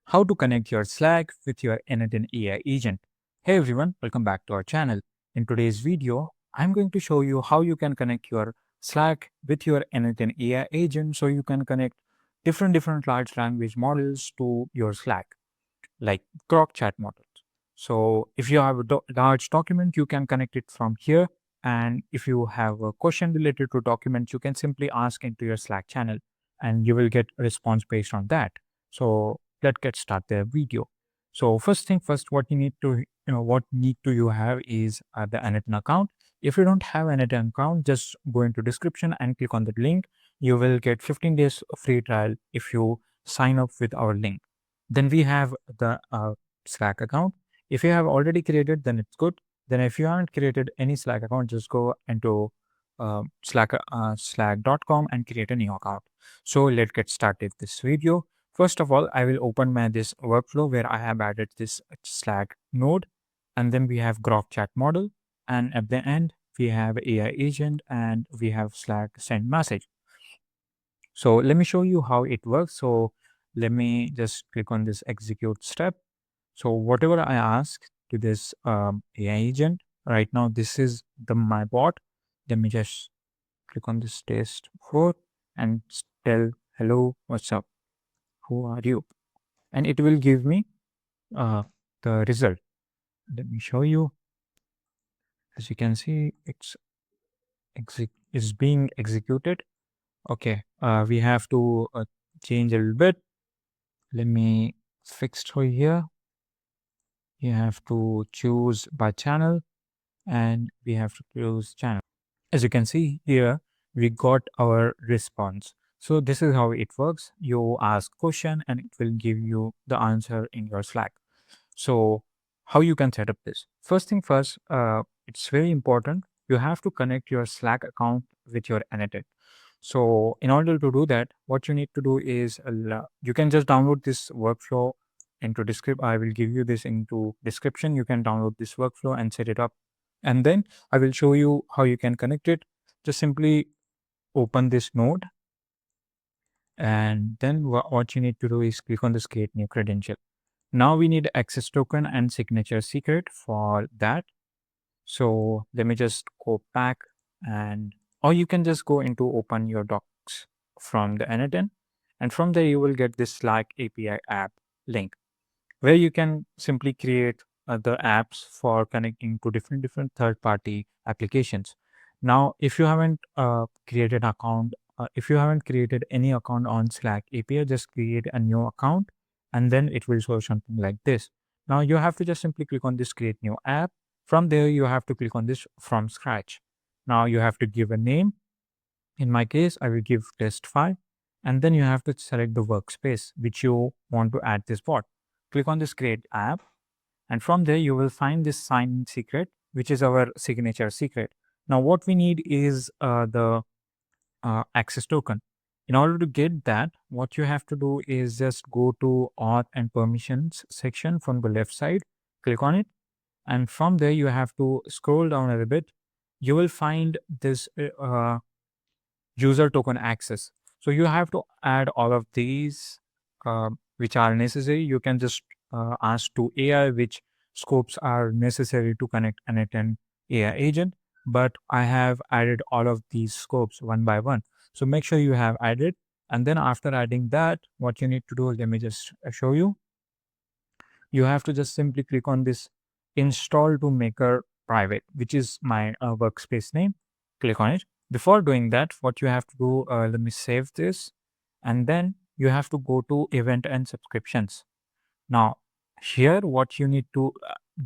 how to connect your Slack with your n8n AI agent. Hey everyone, welcome back to our channel. In today's video, I'm going to show you how you can connect your Slack with your n8n AI agent so you can connect different large language models to your Slack, like Grok chat models. So if you have a large document, you can connect it from here. And if you have a question related to document, you can simply ask into your Slack channel and you will get a response based on that. So let's get started the video. So first thing first, what you need to you have is the n8n account. If you don't have an n8n account, just go into description and click on the link. You will get 15 days free trial if you sign up with our link. Then we have the Slack account. If you have already created, then it's good. Then if you haven't created any Slack account, just go into slack.com and create a new account. So let's get started this video. First of all, I will open my this workflow where I have added this Slack node, and then we have Grok chat model, and at the end we have AI agent and we have Slack send message. So let me show you how it works. So let me just click on this execute step. So whatever I ask to this AI agent, right now this is my bot. Let me just click on this test 4 and tell hello, what's up, who are you? And it will give me the result. Let me show you. As you can see, it's being executed. Okay, we have to change a little bit. Let me fix it here. You have to choose by channel and we have to choose channel. As you can see here, we got our response. So this is how it works. You ask question and it will give you the answer in your Slack. So how you can set up this? First thing first, it's very important. You have to connect your Slack account with your n8n. So in order to do that, what you need to do is you can just download this workflow into description. I will give you this into description. You can download this workflow and set it up. And then I will show you how you can connect it. Just simply open this node. And then what you need to do is click on this create new credential. Now we need access token and signature secret for that. So let me just go back or you can just go into open your docs from the n8n, and from there you will get this Slack API app link where you can simply create the apps for connecting to different third-party applications. Now, if you haven't created account, if you haven't created any account on Slack API, just create a new account and then it will show something like this. Now you have to just simply click on this create new app. From there, you have to click on this from scratch. Now you have to give a name. In my case, I will give test 5. And then you have to select the workspace which you want to add this bot. Click on this create app. And from there, you will find this sign secret, which is our signature secret. Now, what we need is the access token. In order to get that, what you have to do is just go to auth and permissions section from the left side, click on it. And from there, you have to scroll down a little bit. You will find this user token access. So you have to add all of these which are necessary. You can just ask to AI which scopes are necessary to connect n8n AI agent. But I have added all of these scopes one by one. So make sure you have added. And then after adding that, what you need to do, let me just show you. You have to just simply click on this install to maker private, which is my workspace name. Click on it. Before doing that, what you have to do, let me save this. And then you have to go to event and subscriptions. Now, here, what you need to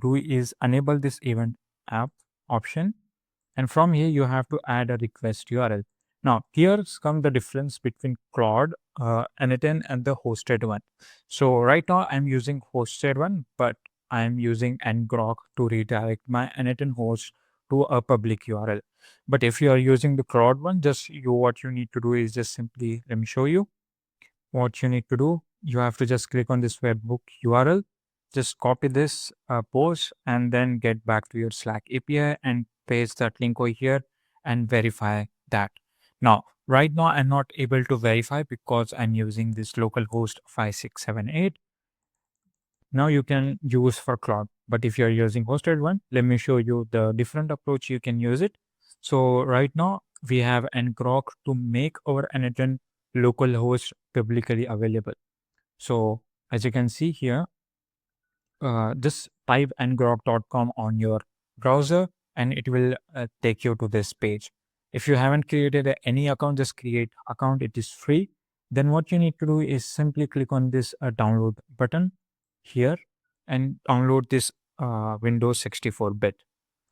do is enable this event app option. And from here, you have to add a request URL. Now, here's come the difference between Claude, n8n and the hosted one. So right now I'm using hosted one, but I'm using ngrok to redirect my n8n host to a public URL. But if you are using the Claude one, what you need to do is just simply, let me show you what you need to do. You have to just click on this webhook URL, just copy this post and then get back to your Slack API and paste that link over here and verify that. Now, right now I'm not able to verify because I'm using this localhost 5678. now you can use for cloud. But if you're using hosted one, let me show you the different approach you can use it. So right now we have ngrok to make our n8n localhost publicly available. So as you can see here, just type ngrok.com on your browser and it will take you to this page. If you haven't created any account, just create account. It is free. Then what you need to do is simply click on this download button here and download this Windows 64-bit.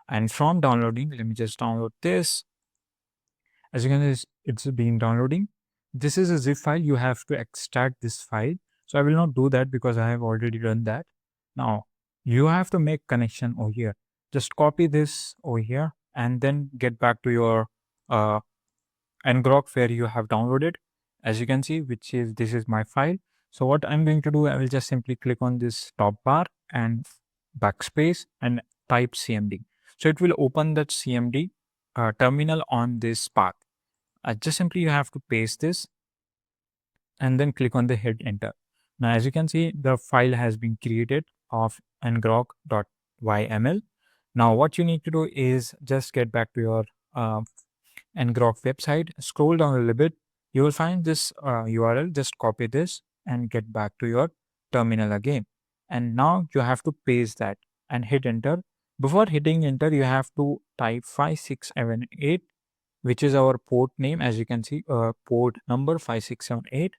And from downloading, let me just download this. As you can see, it's been downloading. This is a zip file. You have to extract this file. So I will not do that because I have already done that. Now you have to make connection over here. Just copy this over here and then get back to your uh, ngrok where you have downloaded. As you can see, this is my file. So what I'm going to do, I will just simply click on this top bar and backspace and type cmd. So it will open that cmd terminal on this path. Just simply you have to paste this and then click on the hit enter. Now as you can see, the file has been created of ngrok.yml. Now what you need to do is just get back to your ngrok website, scroll down a little bit, you will find this URL. Just copy this and get back to your terminal again. And now you have to paste that and hit enter. Before hitting enter, you have to type 5678, which is our port name. As you can see, port number 5678.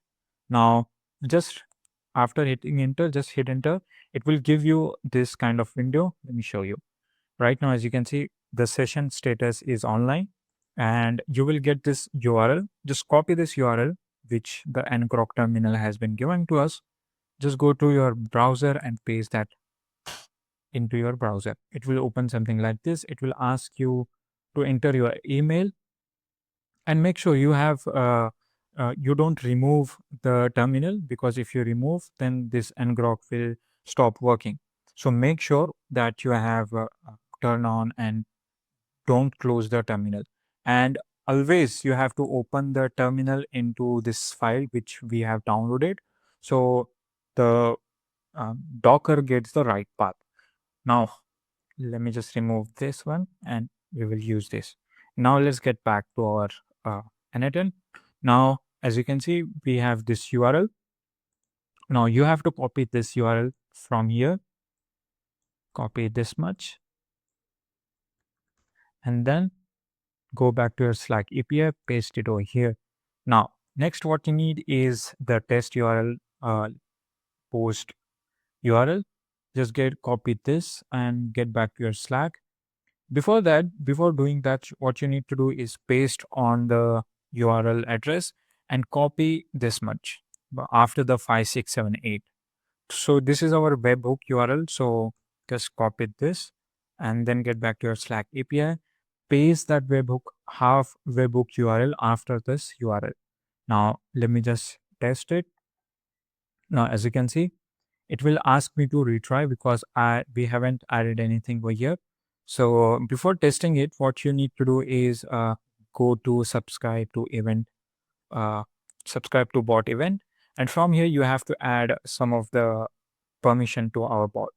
Now just after hitting enter, just hit enter. It will give you this kind of window. Let me show you. Right now, as you can see, the session status is online and you will get this URL. Just copy this URL, which the ngrok terminal has been given to us. Just go to your browser and paste that into your browser. It will open something like this. It will ask you to enter your email and make sure you have you don't remove the terminal, because if you remove, then this ngrok will stop working. So make sure that you have turn on and don't close the terminal. And always you have to open the terminal into this file which we have downloaded, so the docker gets the right path. Now let me just remove this one and we will use this. Now let's get back to our n8n. Now as you can see, we have this URL. Now you have to copy this URL from here, copy this much, and then go back to your Slack API, paste it over here. Now, next what you need is the test URL post URL. Just copy this and get back to your Slack. Before doing that, what you need to do is paste on the URL address and copy this much after the 5678. So this is our webhook URL. So just copy this and then get back to your Slack API. Paste that half webhook URL after this URL. Now let me just test it. Now as you can see, it will ask me to retry because we haven't added anything over here. So before testing it, what you need to do is go to subscribe to event, subscribe to bot event, and from here you have to add some of the permission to our bot.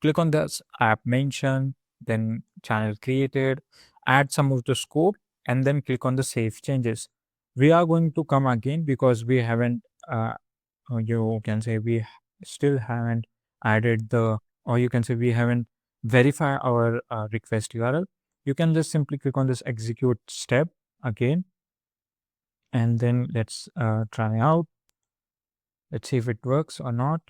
Click on this app mention, then channel created, add some of the scope, and then click on the save changes. We are going to come again because we haven't, you can say we still haven't added or you can say we haven't verified our request URL. You can just simply click on this execute step again, and then let's try out. Let's see if it works or not.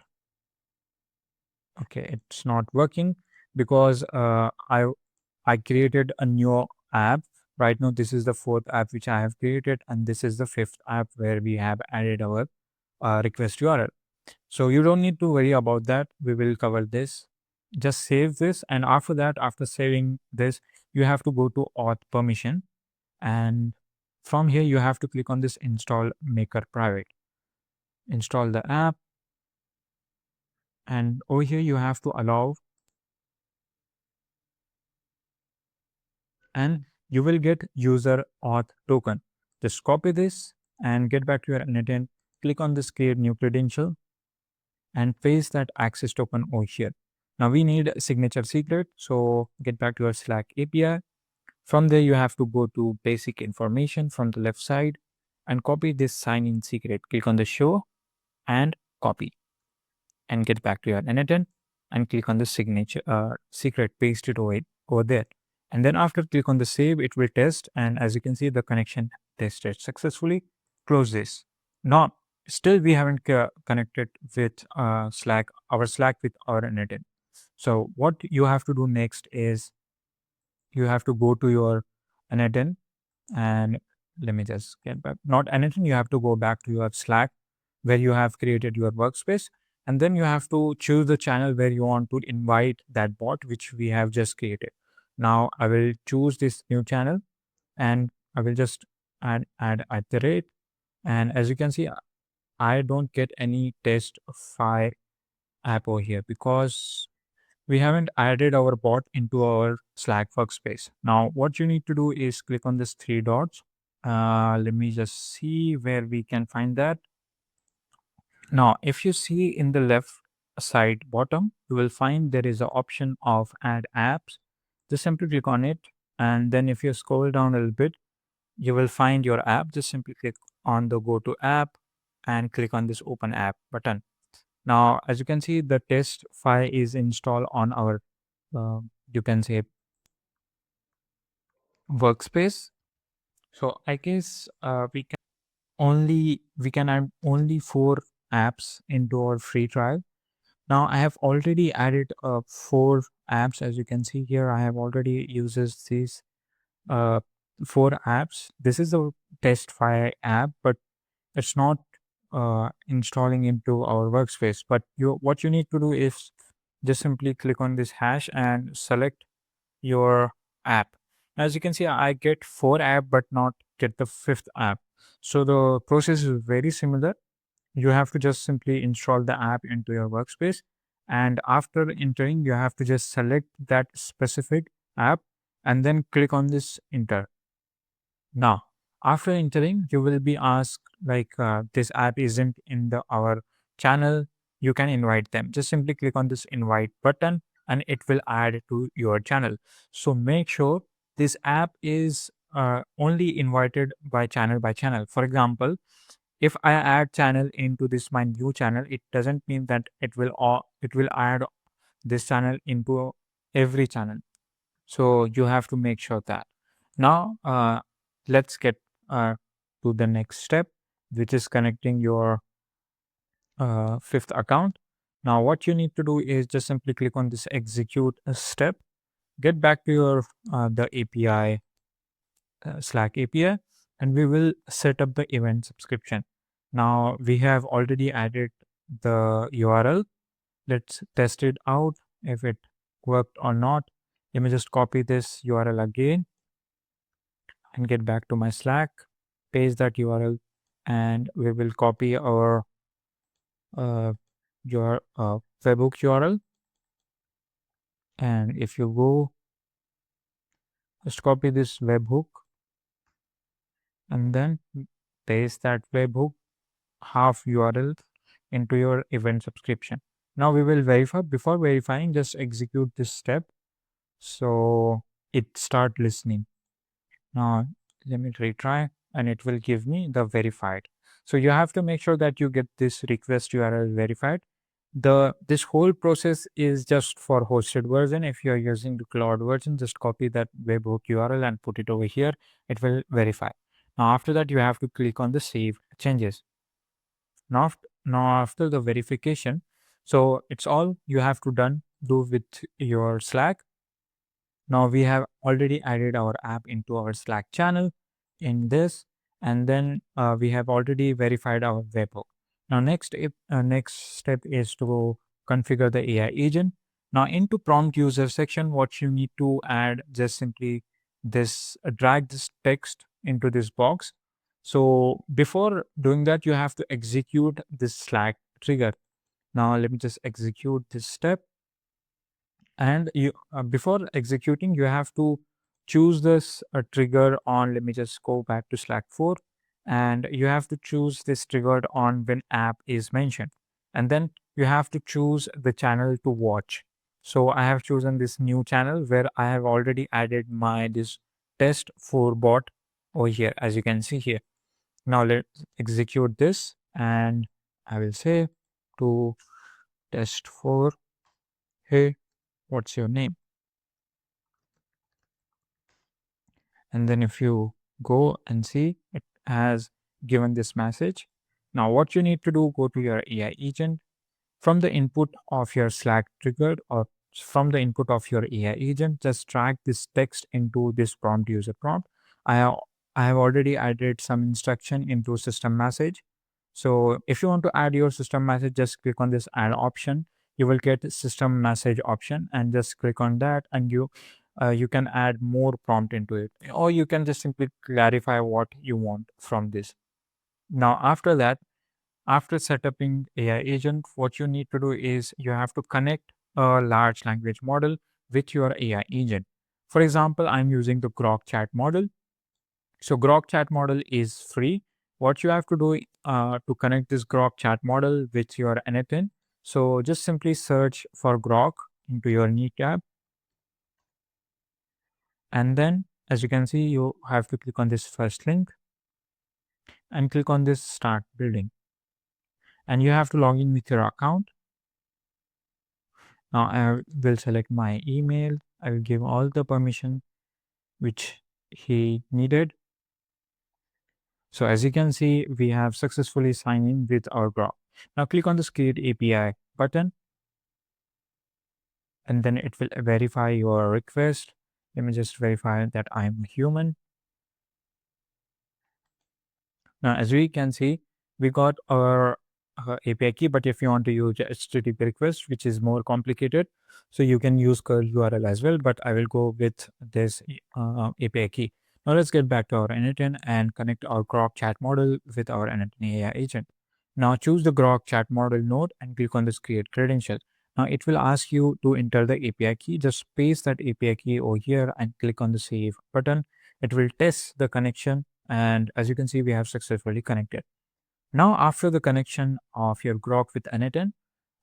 Okay, it's not working because I created a new app. Right now, this is the fourth app which I have created, and this is the fifth app where we have added our request URL. So you don't need to worry about that. We will cover this. Just save this, and after that, after saving this, you have to go to auth permission, and from here you have to click on this install maker private. Install the app, and over here you have to allow, and you will get user auth token. Just copy this and get back to your n8n. Click on this create new credential and paste that access token over here. Now we need a signature secret. So get back to your Slack API. From there, you have to go to basic information from the left side and copy this sign in secret. Click on the show and copy and get back to your n8n and click on the signature secret, paste it over there. And then after click on the save, it will test. And as you can see, the connection tested successfully. Close this. Now, still we haven't connected with Slack, our Slack with our n8n. So what you have to do next is you have to go to your n8n and let me just get back. Not anything, you have to go back to your Slack where you have created your workspace. And then you have to choose the channel where you want to invite that bot, which we have just created. Now I will choose this new channel and I will just add at the rate. And as you can see, I don't get any test file app over here because we haven't added our bot into our Slack workspace. Now, what you need to do is click on this three dots. Let me just see where we can find that. Now, if you see in the left side bottom, you will find there is an option of add apps. Just simply click on it. And then if you scroll down a little bit, you will find your app. Just simply click on the go to app and click on this open app button. Now, as you can see, the test file is installed on our, you can say, workspace. So I guess we can add only 4 apps into our free trial. Now I have already added 4 apps. As you can see here, I have already uses these 4 apps. This is a test file app, but it's not installing into our workspace. But what you need to do is just simply click on this hash and select your app. As you can see, I get 4 app but not get the 5th app. So the process is very similar. You have to just simply install the app into your workspace, and after entering, you have to just select that specific app and then click on this enter. Now, after entering, you will be asked like this app isn't in the our channel. You can invite them. Just simply click on this invite button and it will add to your channel. So make sure this app is only invited by channel by channel. For example, if I add channel into this my new channel, it doesn't mean that it will add this channel into every channel. So you have to make sure that. Now, let's get to the next step, which is connecting your 5th account. Now, what you need to do is just simply click on this execute step, get back to your the API, Slack API, and we will set up the event subscription. Now, we have already added the URL. Let's test it out if it worked or not. Let me just copy this URL again and get back to my Slack, paste that URL, and we will copy our your webhook URL. And if you go, just copy this webhook and then paste that webhook half URL into your event subscription. Now we will verify. Before verifying, just execute this step so it start listening. Now let me retry and it will give me the verified. So you have to make sure that you get this request URL verified. This whole process is just for hosted version. If you're using the cloud version, just copy that webhook URL and put it over here. It will verify. Now after that, you have to click on the save changes. Now after the verification, so it's all you have to do with your Slack. Now we have already added our app into our Slack channel in this, and then we have already verified our webhook. Now next step is to configure the AI agent. Now into prompt user section, what you need to add, just simply this drag this text into this box. So before doing that, you have to execute this Slack trigger. Now let me just execute this step. And you before executing, you have to choose this trigger on. Let me just go back to Slack 4, and you have to choose this triggered on when app is mentioned. and then you have to choose the channel to watch. So I have chosen this new channel where I have already added my this test for bot over here, as you can see here. Now let's execute this, and I will say to test for, hey, what's your name? And then if you go and see, it has given this message. Now what you need to do, go to your AI agent. From the input of your Slack triggered, or from the input of your AI agent, just drag this text into this prompt user prompt. I have, I have already added some instruction into system message. So if you want to add your system message, just click on this add option. You will get system message option, and just click on that, and you can add more prompt into it, or you can just simply clarify what you want from this. Now after that, after setting AI agent, what you need to do is you have to connect a large language model with your AI agent. For example, I'm using the Grok chat model. So Grok chat model is free. What you have to do to connect this Grok chat model with your n8n, so just simply search for Grok into your new tab, and then as you can see, you have to click on this first link and click on this start building, and you have to log in with your account. Now I will select my email. I will give all the permission which he needed. So as you can see, we have successfully signed in with our Grok. Now click on the Create API button, and then it will verify your request. Let me just verify that I'm human. Now, as we can see, we got our API key, but if you want to use HTTP request, which is more complicated, so you can use curl URL as well, but I will go with this API key. Now let's get back to our n8n and connect our Grok chat model with our n8n AI agent. Now choose the Grok chat model node and click on this create credential. Now it will ask you to enter the API key. Just paste that API key over here and click on the save button. It will test the connection, and as you can see, we have successfully connected. Now after the connection of your Grok with n8n,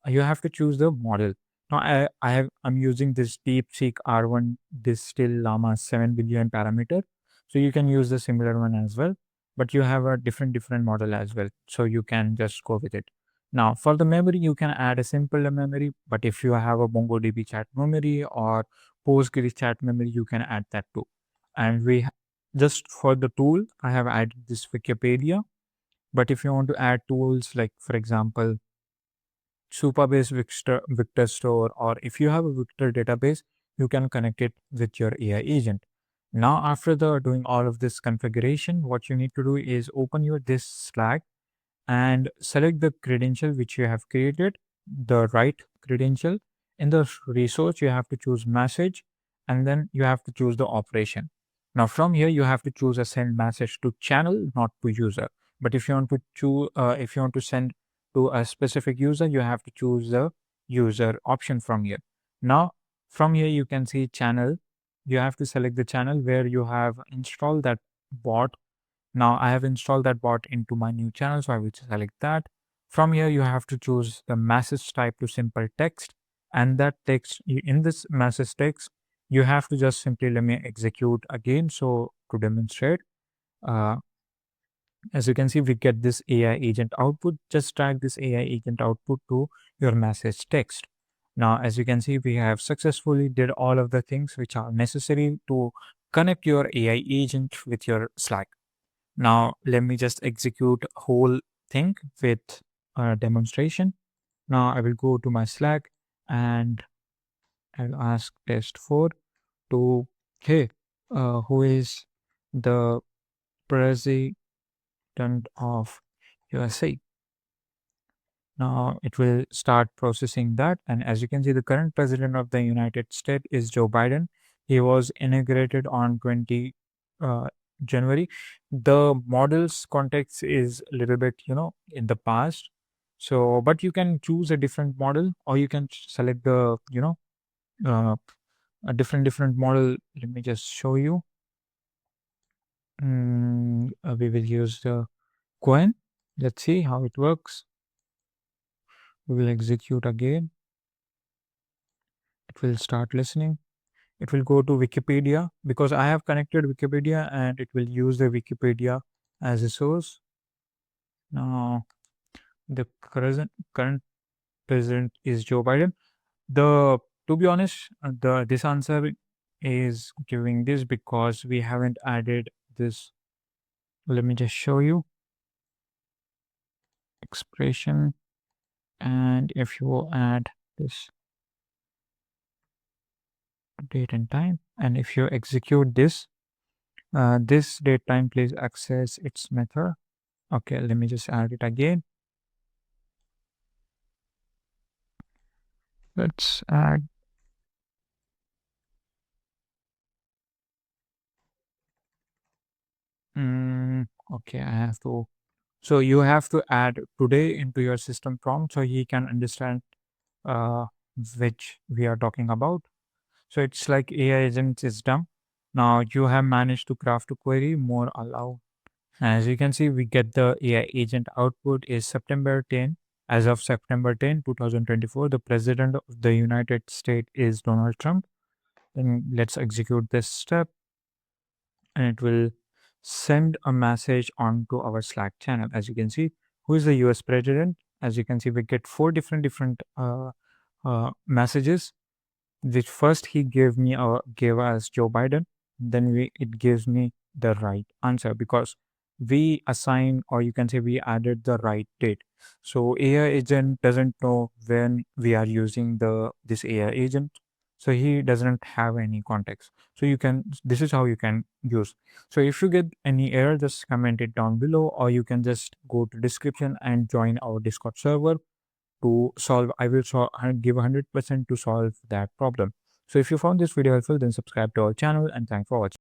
you have to choose the model. Now I'm using this DeepSeek R1 Distill Llama 7 billion parameter. So you can use the similar one as well, but you have a different model as well. So you can just go with it. Now for the memory, you can add a simple memory, but if you have a MongoDB chat memory or Postgres chat memory, you can add that too. And just for the tool, I have added this Wikipedia. But if you want to add tools like, for example, Supabase Victor Store, or if you have a Victor database, you can connect it with your AI agent. Now, after the doing all of this configuration, what you need to do is open your this Slack and select the credential which you have created, the right credential. In the resource, you have to choose message, and then you have to choose the operation. Now from here, you have to choose a send message to channel, not to user. But if you want to choose, if you want to send to a specific user, you have to choose the user option from here. Now from here, you can see channel. You have to select the channel where you have installed that bot. Now I have installed that bot into my new channel, so I will select that. From here, you have to choose the message type to simple text, and that text in this message text, you have to just simply let me execute again. So to demonstrate, uh, as you can see, we get this AI agent output. Just drag this AI agent output to your message text. Now, as you can see, we have successfully did all of the things which are necessary to connect your AI agent with your Slack. Now, let me just execute whole thing with a demonstration. Now, I will go to my Slack and I'll ask test4 to, hey, who is the president of USA? Now it will start processing that. And as you can see, the current president of the United States is Joe Biden. He was inaugurated on 20 uh, January. The model's context is a little bit, in the past. So, but you can choose a different model, or you can select the, uh, a different model. Let me just show you. We will use the coin. Let's see how it works. We will execute again. It will start listening. It will go to Wikipedia because I have connected Wikipedia and it will use the Wikipedia as a source. Now, the current president is Joe Biden. The To be honest, the this answer is giving this because we haven't added this. Let me just show you expression, and if you add this date and time, and if you execute this, this date time please access its method. Okay, let me just add it again. Let's add. Okay, I have to. So you have to add today into your system prompt so he can understand uh, which we are talking about. So it's like AI agent is done. Now you have managed to craft a query more allow. As you can see, we get the AI agent output is September 10. As of September 10, 2024, the president of the United States is Donald Trump. Then let's execute this step and it will send a message onto our Slack channel. As you can see, who is the US president? As you can see, we get four different messages, which first he gave us Joe Biden, then it gives me the right answer because we assign, or you can say we added the right date. So AI agent doesn't know when we are using this AI agent, so he doesn't have any context. So this is how you can use. So if you get any error, just comment it down below, or you can just go to description and join our Discord server to solve. I will give 100% to solve that problem. So if you found this video helpful, then subscribe to our channel and thanks for watching.